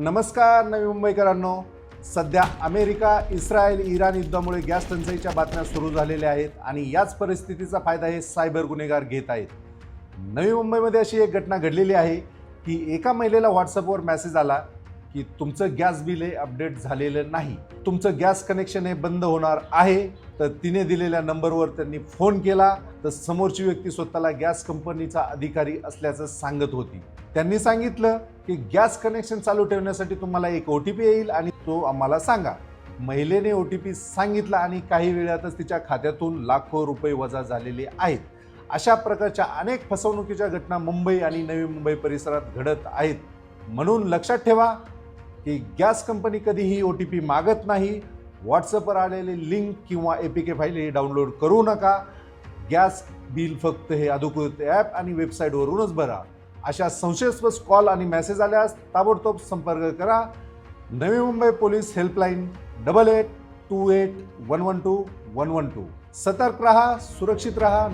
नमस्कार नवी मुंबईकरांनो. सध्या अमेरिका, इस्रायल, इराण युद्धामुळे गॅस टंचाईच्या बातम्या सुरू झालेल्या आहेत आणि याच परिस्थितीचा फायदा हे सायबर गुन्हेगार घेत आहेत. नवी मुंबईमध्ये अशी एक घटना घडलेली आहे की एका महिलेला व्हॉट्सअपवर मेसेज आला की तुमचं गॅस बिल हे अपडेट झालेलं नाही, तुमचं गॅस कनेक्शन हे बंद होणार आहे. तर तिने दिलेल्या नंबरवर त्यांनी फोन केला तर समोरची व्यक्ती स्वतःला गॅस कंपनीचा अधिकारी असल्याचं सांगत होती. त्यांनी सांगितलं की गॅस कनेक्शन चालू ठेवण्यासाठी तुम्हाला एक OTP येईल आणि तो आम्हाला सांगा. महिलेने OTP सांगितला आणि काही वेळातच तिच्या खात्यातून लाखो रुपये वजा झालेले आहेत. अशा प्रकारच्या अनेक फसवणुकीच्या घटना मुंबई आणि नवी मुंबई परिसरात घडत आहेत. म्हणून लक्षात ठेवा की गॅस कंपनी कधीही OTP मागत नाही. व्हॉट्सअपवर आलेले लिंक किंवा APK फाईल हे डाउनलोड करू नका. गॅस बिल फक्त हे अधिकृत ॲप आणि वेबसाईटवरूनच भरा. अशा संशयास्पद कॉल आणि मेसेज आल्यास ताबडतोब संपर्क करा. Navi Mumbai police helpline 8828112112. सतर्क रहा, सुरक्षित रहा.